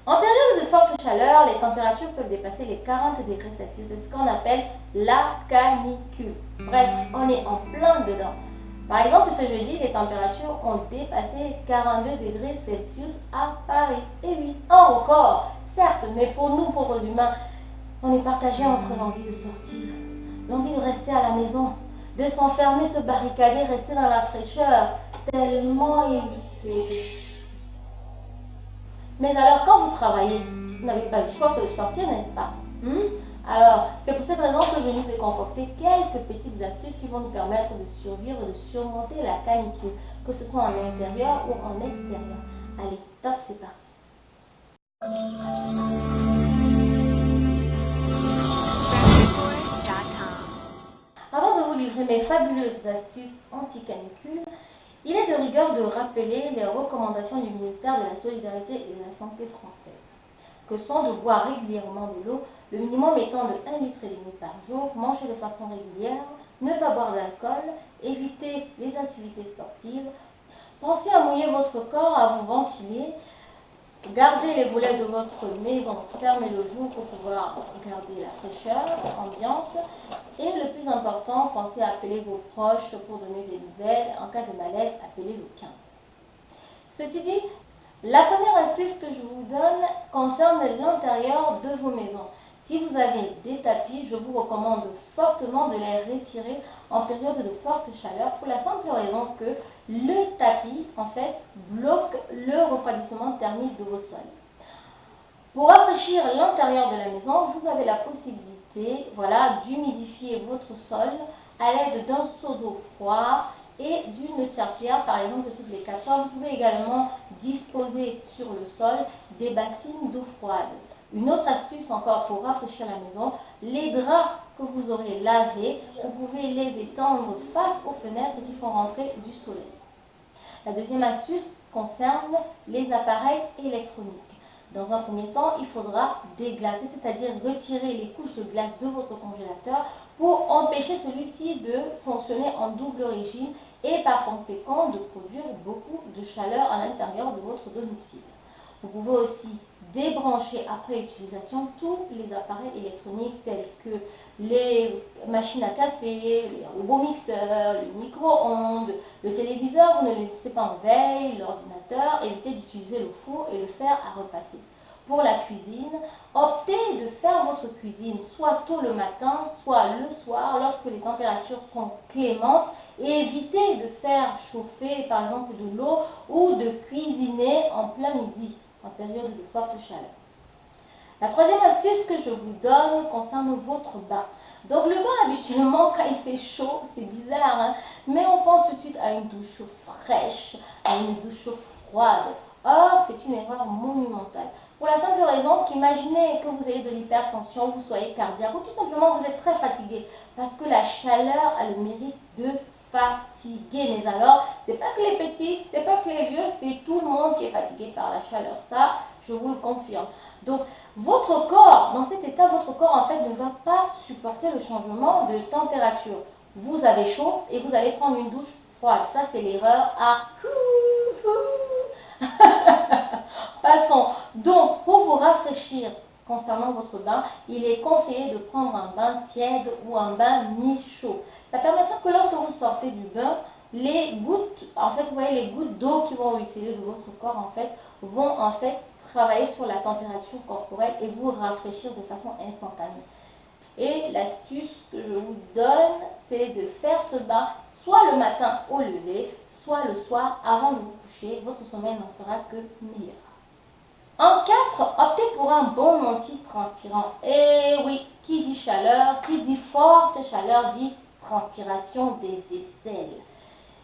En période de forte chaleur, les températures peuvent dépasser les 40 degrés Celsius. C'est ce qu'on appelle la canicule. Bref, on est en plein dedans. Par exemple, ce jeudi, les températures ont dépassé 42 degrés Celsius à Paris. Et oui, un record, certes, mais pour nous, pauvres humains, on est partagé entre l'envie de sortir, l'envie de rester à la maison, de s'enfermer, se barricader, rester dans la fraîcheur, tellement il fait. Mais alors, quand vous travaillez, vous n'avez pas le choix que de sortir, n'est-ce pas? Alors, c'est pour cette raison que je nous ai concocté quelques petites astuces qui vont nous permettre de survivre, de surmonter la canicule, que ce soit en intérieur ou en extérieur. Allez, top, c'est parti. Avant de vous livrer mes fabuleuses astuces anti-canicule, il est de rigueur de rappeler les recommandations du ministère de la Solidarité et de la Santé française, que sont de boire régulièrement de l'eau, le minimum étant de 1,5 litre par jour, manger de façon régulière, ne pas boire d'alcool, éviter les activités sportives, pensez à mouiller votre corps, à vous ventiler, gardez les volets de votre maison fermés le jour pour pouvoir garder la fraîcheur ambiante. Et le plus important, pensez à appeler vos proches pour donner des nouvelles. En cas de malaise, appelez le 15. Ceci dit, la première astuce que je vous donne concerne l'intérieur de vos maisons. Si vous avez des tapis, je vous recommande fortement de les retirer en période de forte chaleur pour la simple raison que le tapis, en fait, bloque le refroidissement thermique de vos sols. Pour rafraîchir l'intérieur de la maison, vous avez la possibilité, voilà, d'humidifier votre sol à l'aide d'un seau d'eau froid et d'une serpillière, par exemple, toutes les 4 heures. Vous pouvez également disposer sur le sol des bassines d'eau froide. Une autre astuce encore pour rafraîchir la maison, les draps que vous aurez lavés, vous pouvez les étendre face aux fenêtres qui font rentrer du soleil. La deuxième astuce concerne les appareils électroniques. Dans un premier temps, il faudra déglacer, c'est-à-dire retirer les couches de glace de votre congélateur pour empêcher celui-ci de fonctionner en double régime et par conséquent de produire beaucoup de chaleur à l'intérieur de votre domicile. Vous pouvez aussi débrancher après utilisation tous les appareils électroniques tels que les machines à café, les robots mixeurs, le micro-ondes, le téléviseur, vous ne le laissez pas en veille, l'ordinateur, évitez d'utiliser le four et le fer à repasser. Pour la cuisine, optez de faire votre cuisine soit tôt le matin, soit le soir lorsque les températures sont clémentes et évitez de faire chauffer par exemple de l'eau ou de cuisiner en plein midi en période de forte chaleur. La troisième astuce que je vous donne concerne votre bain. Donc le bain, habituellement, quand il fait chaud, c'est bizarre, hein, mais on pense tout de suite à une douche fraîche, à une douche froide. Or, c'est une erreur monumentale. Pour la simple raison qu'imaginez que vous ayez de l'hypertension, vous soyez cardiaque, ou tout simplement vous êtes très fatigué, parce que la chaleur a le mérite de fatiguer. Mais alors, c'est pas que les petits, c'est pas que les vieux, c'est tout le monde qui est fatigué par la chaleur. Ça, je vous le confirme. Donc, votre corps, dans cet état, votre corps en fait ne va pas supporter le changement de température. Vous avez chaud et vous allez prendre une douche froide. Ça, c'est l'erreur à... Passons. Donc, pour vous rafraîchir concernant votre bain, il est conseillé de prendre un bain tiède ou un bain mi-chaud. Ça permettra que lorsque vous sortez du bain, les gouttes, en fait, vous voyez les gouttes d'eau qui vont ruisseler de votre corps, en fait, vont en fait travailler sur la température corporelle et vous rafraîchir de façon instantanée. Et l'astuce que je vous donne, c'est de faire ce bain soit le matin au lever, soit le soir avant de vous coucher. Votre sommeil n'en sera que meilleur. En 4, optez pour un bon antitranspirant. Et oui, qui dit chaleur, qui dit forte chaleur, dit transpiration des aisselles.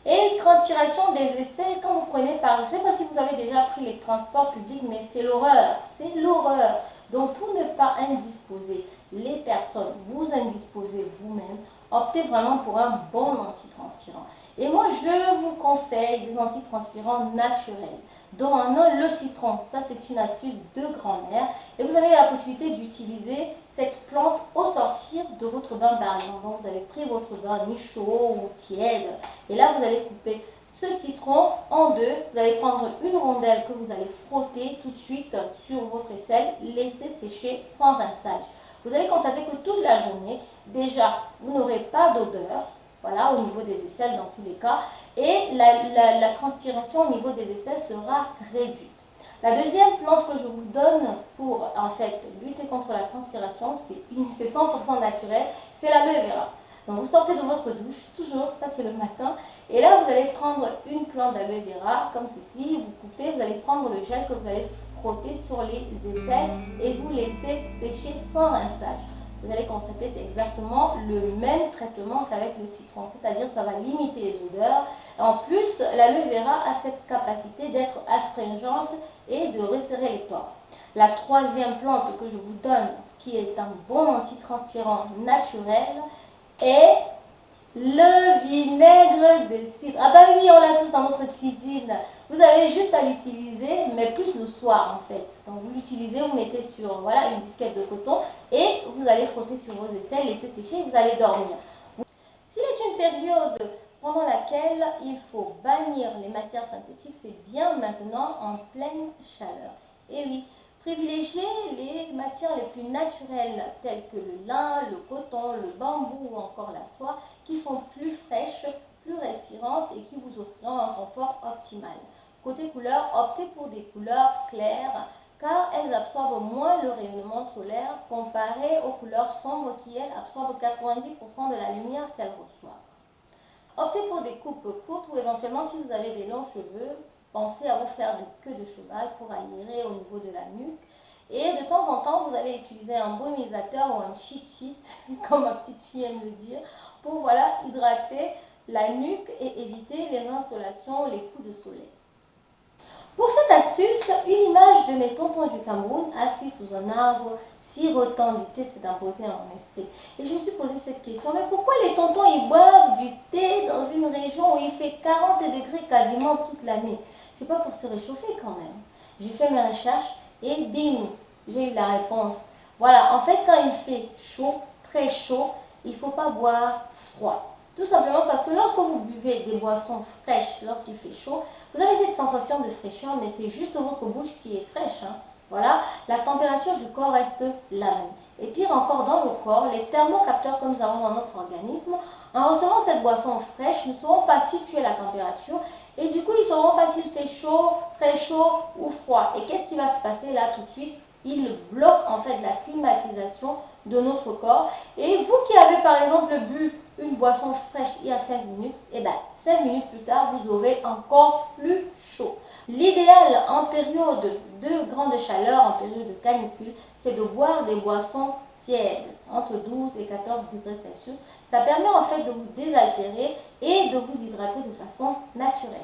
Et transpiration des aisselles, quand vous prenez par... Je ne sais pas si vous avez déjà pris les transports publics, mais c'est l'horreur. C'est l'horreur. Donc, pour ne pas indisposer les personnes, vous indisposez vous-même, optez vraiment pour un bon antitranspirant. Et moi, je vous conseille des antitranspirants naturels, dont un nom, le citron. Ça, c'est une astuce de grand-mère. Et vous avez la possibilité d'utiliser cette plante au sortir de votre bain par exemple. Donc, vous avez pris votre bain mi-chaud ou tiède. Et là, vous allez couper ce citron en deux. Vous allez prendre une rondelle que vous allez frotter tout de suite sur votre aisselle, laisser sécher sans rinçage. Vous allez constater que toute la journée, déjà, vous n'aurez pas d'odeur, voilà, au niveau des aisselles dans tous les cas, et la transpiration au niveau des aisselles sera réduite. La deuxième plante que je vous donne pour en fait lutter contre la transpiration, c'est 100% naturel, c'est l'aloe vera. Donc vous sortez de votre douche, toujours, ça c'est le matin, et là vous allez prendre une plante d'aloe vera comme ceci, vous coupez, vous allez prendre le gel que vous allez frotter sur les aisselles et vous laissez sécher sans rinçage. Vous allez constater c'est exactement le même traitement qu'avec le citron, c'est-à-dire ça va limiter les odeurs. En plus, l'aloe vera a cette capacité d'être astringente et de resserrer les pores. La troisième plante que je vous donne, qui est un bon antitranspirant naturel, est le vinaigre de cidre. Ah bah oui, on l'a tous dans notre cuisine. Vous avez juste à l'utiliser, mais plus le soir en fait. Donc vous l'utilisez, vous mettez sur voilà, une disquette de coton et vous allez frotter sur vos aisselles, laisser sécher et vous allez dormir. S'il est une période pendant laquelle il faut bannir les matières synthétiques, c'est bien maintenant en pleine chaleur. Et oui, privilégiez les matières les plus naturelles telles que le lin, le coton, le bambou ou encore la soie qui sont plus fraîches, plus respirantes et qui vous offriront un confort optimal. Côté couleur, optez pour des couleurs claires car elles absorbent moins le rayonnement solaire comparé aux couleurs sombres qui elles absorbent 90% de la lumière qu'elles reçoivent. Optez pour des coupes courtes ou éventuellement si vous avez des longs cheveux, pensez à vous faire une queue de cheval pour aérer au niveau de la nuque. Et de temps en temps, vous allez utiliser un brumisateur ou un cheat sheet, comme ma petite fille aime le dire, pour voilà, hydrater la nuque et éviter les insolations, les coups de soleil. Pour cette astuce, une image de mes tontons du Cameroun assis sous un arbre, sirotant du thé s'est imposée à mon esprit. Et je me suis posé cette question, mais pourquoi les tontons ils boivent du thé dans une région où il fait 40 degrés quasiment toute l'année? C'est pas pour se réchauffer quand même. J'ai fait mes recherches et bing, j'ai eu la réponse. Voilà, en fait quand il fait chaud, très chaud, il ne faut pas boire froid. Tout simplement parce que lorsque vous buvez des boissons fraîches, lorsqu'il fait chaud, vous avez cette sensation de fraîcheur, mais c'est juste votre bouche qui est fraîche. Hein. Voilà, la température du corps reste la même. Et pire encore dans le corps, les thermocapteurs que nous avons dans notre organisme, en recevant cette boisson fraîche, ne sauront pas situer la température et du coup, ils sauront pas s'il fait chaud, très chaud ou froid. Et qu'est-ce qui va se passer là tout de suite? Il bloque en fait la climatisation de notre corps. Et vous qui avez par exemple bu une boisson fraîche il y a 5 minutes, et bien 5 minutes plus tard, vous aurez encore plus chaud. L'idéal en période de grande chaleur, en période de canicule, c'est de boire des boissons tièdes, entre 12 et 14 degrés Celsius. Ça permet en fait de vous désaltérer et de vous hydrater de façon naturelle.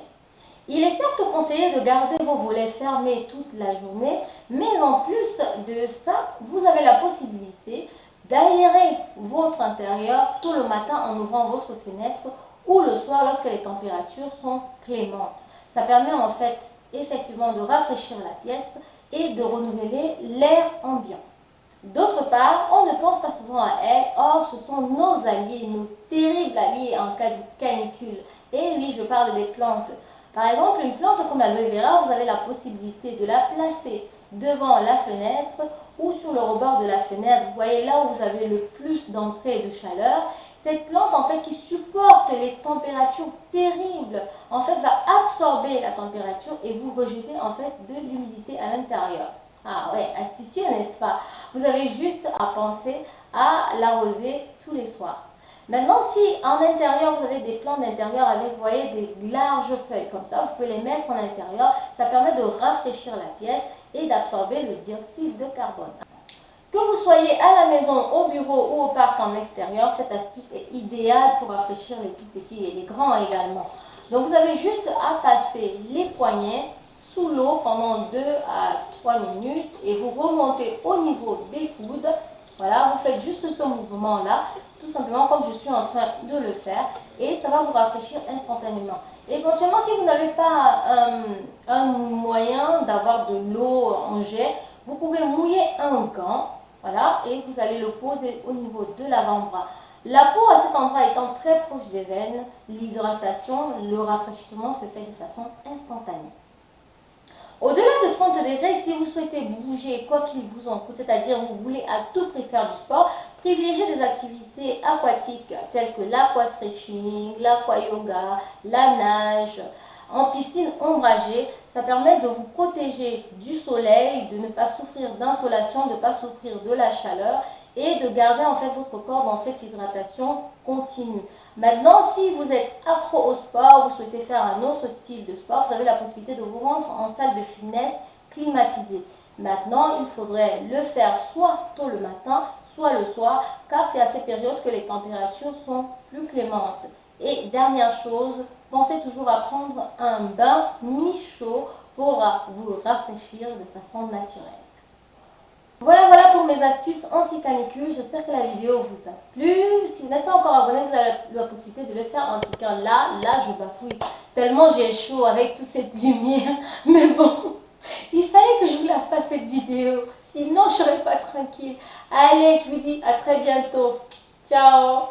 Il est certes conseillé de garder vos volets fermés toute la journée, mais en plus de ça, vous avez la possibilité d'aérer votre intérieur tôt le matin en ouvrant votre fenêtre ou le soir lorsque les températures sont clémentes. Ça permet en fait effectivement de rafraîchir la pièce et de renouveler l'air ambiant. D'autre part, on ne pense pas souvent à elles, or ce sont nos alliés, nos terribles alliés en cas de canicule. Et oui, je parle des plantes. Par exemple, une plante comme l'aloe vera, vous avez la possibilité de la placer devant la fenêtre ou sur le rebord de la fenêtre. Vous voyez là où vous avez le plus d'entrée de chaleur. Cette plante, en fait, qui supporte les températures terribles, en fait, va absorber la température et vous rejeter, en fait, de l'humidité à l'intérieur. Ah ouais, astucieux, n'est-ce pas? Vous avez juste à penser à l'arroser tous les soirs. Maintenant, si en intérieur, vous avez des plantes d'intérieur avec, vous voyez, des larges feuilles comme ça, vous pouvez les mettre en intérieur. Ça permet de rafraîchir la pièce et d'absorber le dioxyde de carbone. Que vous soyez à la maison, au bureau ou au parc en extérieur, cette astuce est idéale pour rafraîchir les tout petits et les grands également. Donc vous avez juste à passer les poignets sous l'eau pendant 2 à 3 minutes et vous remontez au niveau des coudes. Voilà, vous faites juste ce mouvement-là, tout simplement comme je suis en train de le faire et ça va vous rafraîchir instantanément. Éventuellement, si vous n'avez pas un moyen d'avoir de l'eau en jet, vous pouvez mouiller un gant. Voilà, et vous allez le poser au niveau de l'avant-bras. La peau à cet endroit étant très proche des veines, l'hydratation, le rafraîchissement se fait de façon instantanée. Au-delà de 30 degrés, si vous souhaitez bouger quoi qu'il vous en coûte, c'est-à-dire vous voulez à tout prix faire du sport, privilégiez des activités aquatiques telles que l'aquastretching, l'aquayoga, la nage, en piscine ombragée. Ça permet de vous protéger du soleil, de ne pas souffrir d'insolation, de ne pas souffrir de la chaleur et de garder en fait votre corps dans cette hydratation continue. Maintenant, si vous êtes accro au sport, vous souhaitez faire un autre style de sport, vous avez la possibilité de vous rendre en salle de fitness climatisée. Maintenant, il faudrait le faire soit tôt le matin, soit le soir, car c'est à ces périodes que les températures sont plus clémentes. Et dernière chose, pensez toujours à prendre un bain mi-chaud pour vous rafraîchir de façon naturelle. Voilà pour mes astuces anti-canicule. J'espère que la vidéo vous a plu. Si vous n'êtes pas encore abonné, vous avez la possibilité de le faire. En tout cas, là, je bafouille. Tellement j'ai chaud avec toute cette lumière. Mais bon, il fallait que je vous la fasse cette vidéo. Sinon, je ne serais pas tranquille. Allez, je vous dis à très bientôt. Ciao!